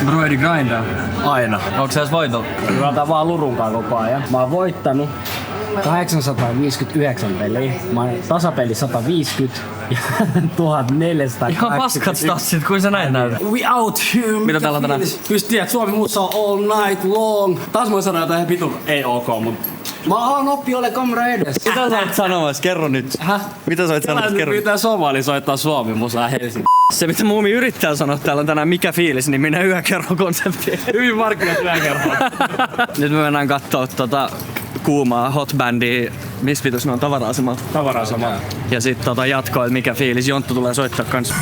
Broidi grindaa. Aina. Onko se edes voitolla? Ruvetaan vaan lurunkaan koko ajan. Mä oon voittanut 859 peliä. Mä oon tasapeli 150 ja 1400. Ihan paskat stassit, kuin sä näin näytät. We out here. Mitä täällä on tänään? Just tiedät, Suomi muussa on all night long. Taas mä sanon jotain vitun ei ok, mut mä oon oppi ole kamera edessä. Mitä sä oot sanomassa? Kerro nyt. Mitä sä oot sanomassa? Kerro. Mitä Somali soittaa Suomi musaa Helsinki. Se mitä Muumi yrittää sanoa täällä on tänään mikä fiilis, niin minä yökerhokonsepti. Hyvin markkinat yökerho. Nyt me mennään kattoo kuumaa hotbandia. Missä vitus ne on tavara-asemalta? Tavara-asemalta. Ja sit jatkoa, että mikä fiilis. Jonttu tulee soittaa kans.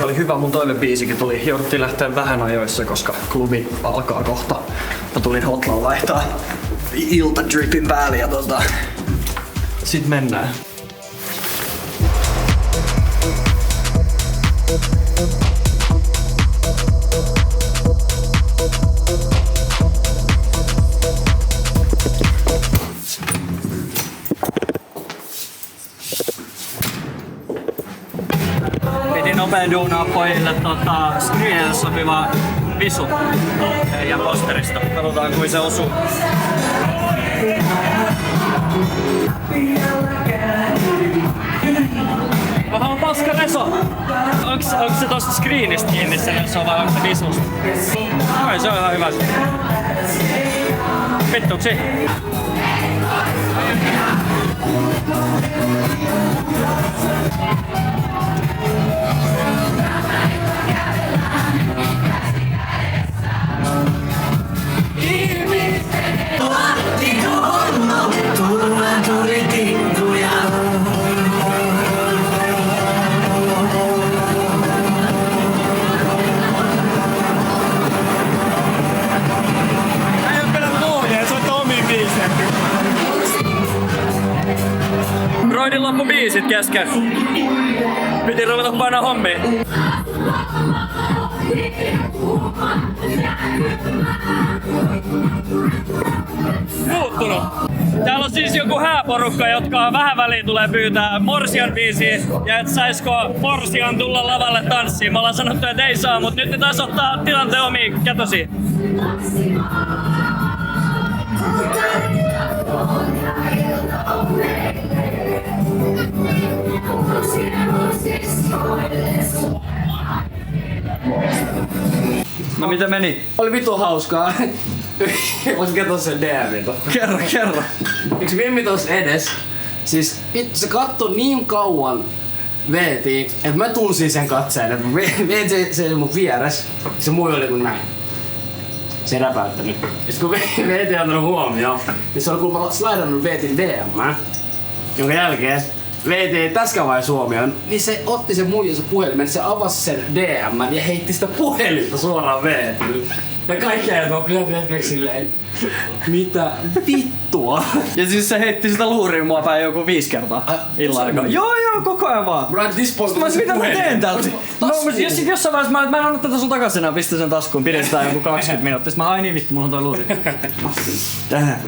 Oli hyvä, mun toivebiisikin tuli. Jouduttiin lähteä vähän ajoissa, koska klubi alkaa kohta. Mä tulin Hotlan vaihtaa iltadripin päälle ja sit mennään. Piti nopea duunaa pojille screenille sopiva visu ja posterista. Katsotaan kuin se osuu. Vähän on paska reso. Onks se tosta screenistä kiinni se reso vai onks se visusta? Ai se on ihan hyvä. Vittuksi. Broidin loppu biisit kesken. Piti ruveta painaa hommiin. Muuttunut. Täällä on siis joku hääporukka, jotka vähän väliin tulee pyytää Morsian biisiä ja et saisko Morsian tulla lavalle tanssiin. Me ollaan sanottu, että ei saa, mut nyt ne taas ottaa tilanteen omiin kätösiin. No mitä meni? Oli vittu hauskaa. Voisin kertoa sen DM. Kerro. Yksi Vimmi tossa edes. Siis se kattoi niin kauan VT, että mä tunsin sen katseen. Että VT se mun vieres. Se muu oli kuin näin. Se räpäyttänyt. Ja sit kun VT on antanut huomioon, niin se oli kun mä slaidannut VTin DM. Jonka jälkeen VT ei täskään vai huomioon, niin se otti sen muijansa puhelimen, se avasi sen DM ja heitti sitä puhelinta suoraan VTille. Ja kaikki ajat on kyllä silleen, mitä vittua? Ja siis se heitti sitä luuriin mua päin joku 5 kertaa illan aikaa. Joo, koko ajan vaan. Mitä mä teen täältä? No, ja sit jossain vaiheessa mä en anna tätä sun takaisin enää, pistä sen taskuun, pidetään joku 20 minuuttia. Sit mä ai niin vittu, mulla on toi luuri. Tähän.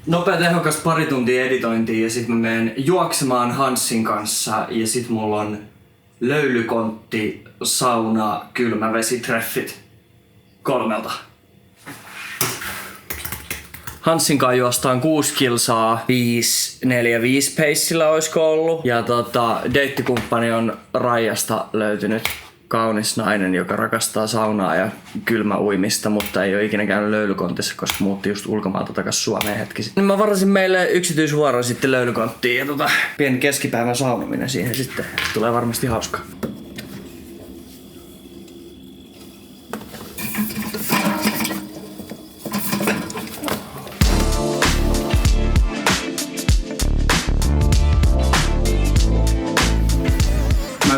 Nopea tehokas pari tuntia editointia ja sit mä menen juoksemaan Hanssin kanssa ja sit mulla on löylykontti, sauna, kylmävesitreffit 3. Hanssin kanssa juostaan 6 kilsaa, 5-4-5 peissillä oisko ollut. Ja deittikumppani on Raijasta löytynyt kaunis nainen, joka rakastaa saunaa ja kylmäuimista, mutta ei ole ikinä käynyt löylykontissa, koska muutti just ulkomaalta takaisin Suomeen hetki sitten. Mä varasin meille yksityisvuoron sitten löylykonttiin ja pieni keskipäivän saunominen siihen sitten. Tulee varmasti hauskaa.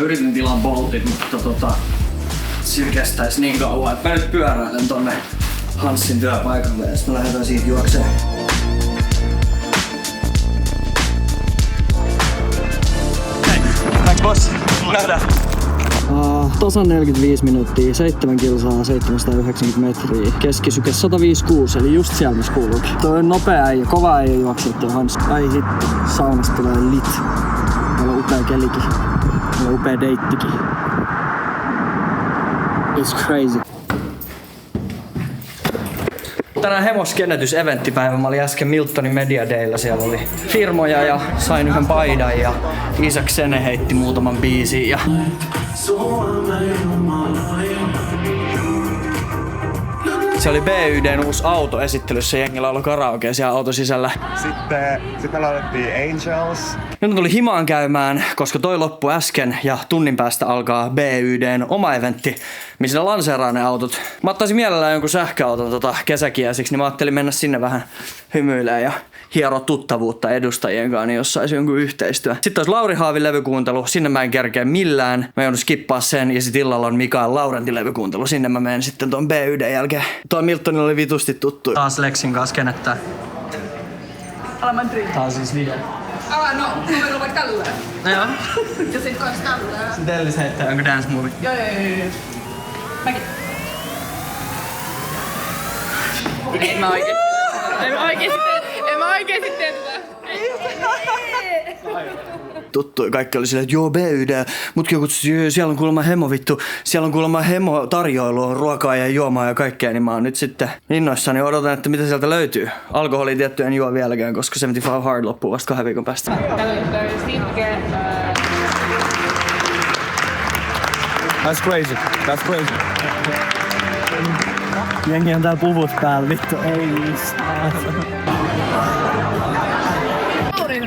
Yritin tilaa Boltin, mutta se kestäisi niin kauan, että mä nyt pyöräilen tonne Hanssin työpaikalle ja sitten lähdetään siitä juokseen. Hei, thanks boss. Nähdään. Tasan 45 minuuttia, 7 kilsaa, 790 metriä. Keskisyke 156, eli just siellä missä kuuluukin. Toi on nopea ja kova ei juokse toi Hans. Ai hitto, saunasta tulee lit. Meillä on upea kelikin. Meillä on upea deittikin. It's crazy. Tänään hemoskenetys-eventtipäivä. Mä olin äsken Miltonin Media Daylla. Siellä oli firmoja ja sain yhden paidan ja Isak Sene heitti muutaman biisin ja... Se oli BYDn uusi auto esittelyssä, jengillä oli karaoke siellä auton sisällä. Sitten me laitettiin Angels. Nyt tuli himaan käymään, koska toi loppui äsken ja tunnin päästä alkaa BYDn oma eventti, missä ne lanseeraa ne autot. Mä ottaisin mielellään jonkun sähköauton kesäkiäsiksi, niin mä ajattelin mennä sinne vähän hymyilemään ja hieroa tuttavuutta edustajien kanssa, niin jos saisi jonkun yhteistyö. Sitten olisi Lauri Haavin levykuuntelu, sinne mä en kerkeä millään. Mä joudun skippaa sen ja sit illalla on Mikael Laurentin levykuuntelu, sinne mä menen sitten ton BYDn jälkeen. Tuo Miltonilla oli vitusti tuttu. Taas Lexin kanssa kenettää. Tää on siis video. No, numero vaikka tälleen. No joo. Ja sit kans tälleen. Sitten Ellis heittää jonkun dance movie. Joo. Mäkin. En mä oikeesti tee tätä. Tuttu, kaikki oli silleen, että joo BYD, mutkin kutsui, siellä on kuulemma hemo vittu, siellä on kuulemma hemo tarjoilua, ruokaa ja juomaa ja kaikkea, niin mä oon nyt sitten innoissani odotan, että mitä sieltä löytyy. Alkoholia tietty en juo vieläkään, koska 75 Hard loppuu vasta 2 viikon päästä. That's crazy. That's crazy. Jengi on täällä puvut päällä, vittu, ei mistään.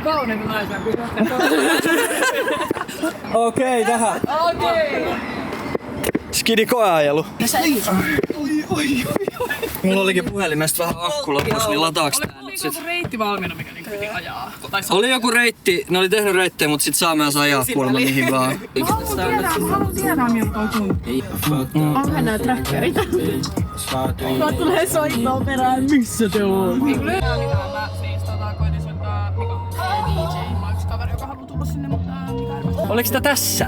Kaunein kuin naisen. Okei, tähän. Okei. Skidi koeajelu. Mulla olikin puhelimesta vähän akku lopussa, niin lataaks tää nyt sit? Oliko joku reitti valmiina, mikä niinku piti ajaa? Oli joku reitti, ne oli tehnyt reittejä, mut sit saa myös ajaa kuulemma mihin vaan. Haluan tiedä miltä on tunti. Onko nää trackerit? Tuo tulee soittaa perään, missä te oot? Mä siis koitin soittaa Mika DJ. Mä oon yksi kaveri, joka haluaa tulla sinne, mutta Oliks tää tässä?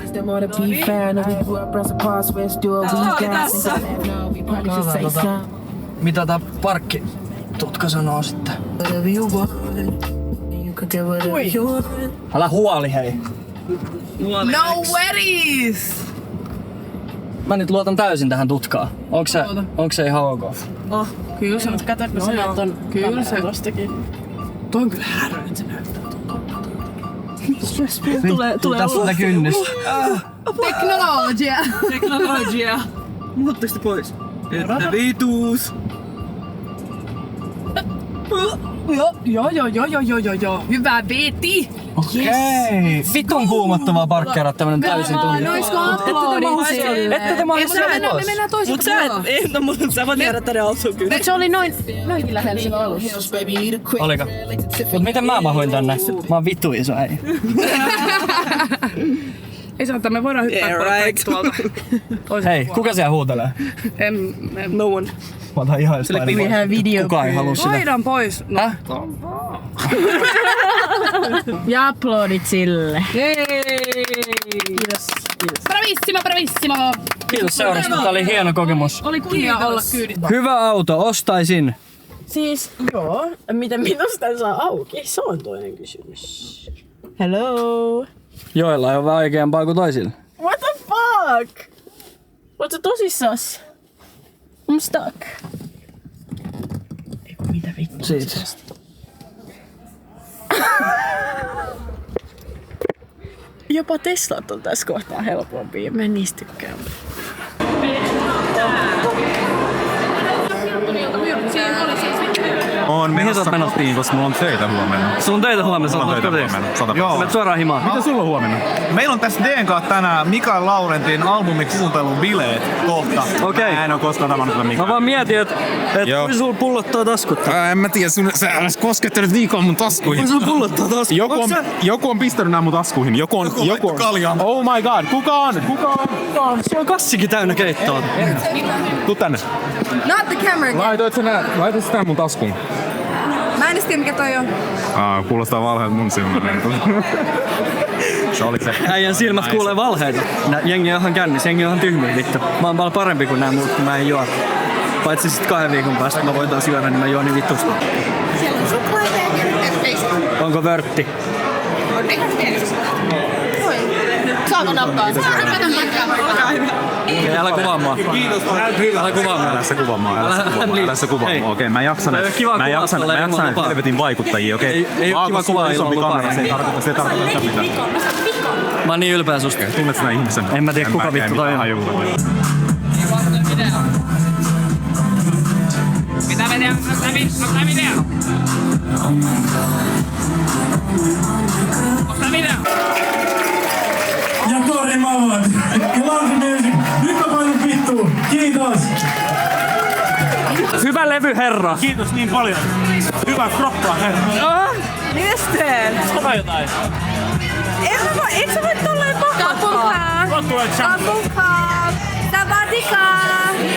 Mitä tää parkkitutka sanoo sitten? Älä huoli hei. no worries! Mä nyt luotan täysin tähän tutkaan. Onks se ihan ok? Kyllä se on. Katsotko se näyttää on. Kyllä se tostakin. Tuo on kyllä härö, että se näyttää. Tulee Tässä on kynnystä. Teknologia. Muuttaks te pois? Että vituus. Joo. Hyvä veti. Okei. Vitun kuumottavaa parkkeeraa tämmönen täysin tunti. Noisko uploadit? Ette te mahdollisesti Me mennään toiselle puolelle. Mutta sä voit jäädä tänne autoon kyllä. Se oli noinkin lähellä silloin alussa. Oliko? Mut miten mä mahuin tänne? Mä oon vittu iso äijä. Ei saa, me voidaan hyppää kaikki tuolta. Hei, kuka siellä huutelee? No one. Mä otan ihan just kukaan ei halua sitä. Voidaan pois. No. Ja aplodit sille. Kiitos. Bravissimo. Kiitos seurasta, tää oli hieno kokemus. Oli kunnia olla kyydissä. Hyvä auto, ostaisin. Siis joo, miten minusta saa auki? Se on toinen kysymys. Hello? Joilla on vaikeampaa kuin toisilla. What the fuck? Ootko tosissas? I'm stuck. Mitä vittu? Siitä. jopa teslat on tässä kohtaa helpompia. Mä en niistä tykkää. On menossa kotiin, koska mulla on töitä huomenna. Sulla on töitä huomenna, sä oot kotiin. Joo. Menet suoraan himaan. Mitä sulla on huomenna? Meillä on tässä DNK tänään Mikael Laurentin albumikuuntelun bileet kohta. Okei. Mä en oo koskaan tavannut tätä Mikael. Mä vaan mietin, että sulla pullottaa taskut. En mä tiedä, sä äläs koskettelet liikaa mun taskuihin. Sulla pullottaa taskut. Joku on pistänyt nää mun taskuihin. Joku on. Oh my god, kuka on? Sulla on kassikin täynnä keittoa. Tuu tänne. Not the camera again. Laitoit sä tän mun taskuun? Mä en edes tiedä mikä toi on. Kuulostaa valheelta mun silmälle. Se oli se. Äijän silmät kuulee valheita. Jengi on ihan kännissä, jengi on ihan tyhmiä vittu. Mä oon paljon parempi kuin nää muut, kun mä en juo. Paitsi sit 2 viikon päästä, kun mä voin taas juoda, niin mä juon niin vittusta. Siellä on suklaata ja kertaa. Onko vörtti? On ihan mielessä. Voi. Saanko nappaa? Olkaa hyvä. Älä kuvaa mua. Kiitos. Älä kuvaa mua. Älä sä kuvaa mua. Okei, mä jaksan helvetin vaikuttajia, okei? Ei oo kiva kuvaa ilman lupaa. Se ei tarkoita mitään. Mä oon niin ylpeä susta. Tunnet sinä ihmisen? En mä tiedä kuka vittu toi on. Pitää video. Ottaa video. Ja Kori Mavat. Ja Lausi Music. Nyt on paljon vittua. Kiitos. Hyvä levy, herra. Kiitos niin paljon. Hyvää kroppaa, herra. Mites teen? Sano jotain. Eikö sä voi tolleen pakottaa? Kottua champ. Amukaa. Sabatika.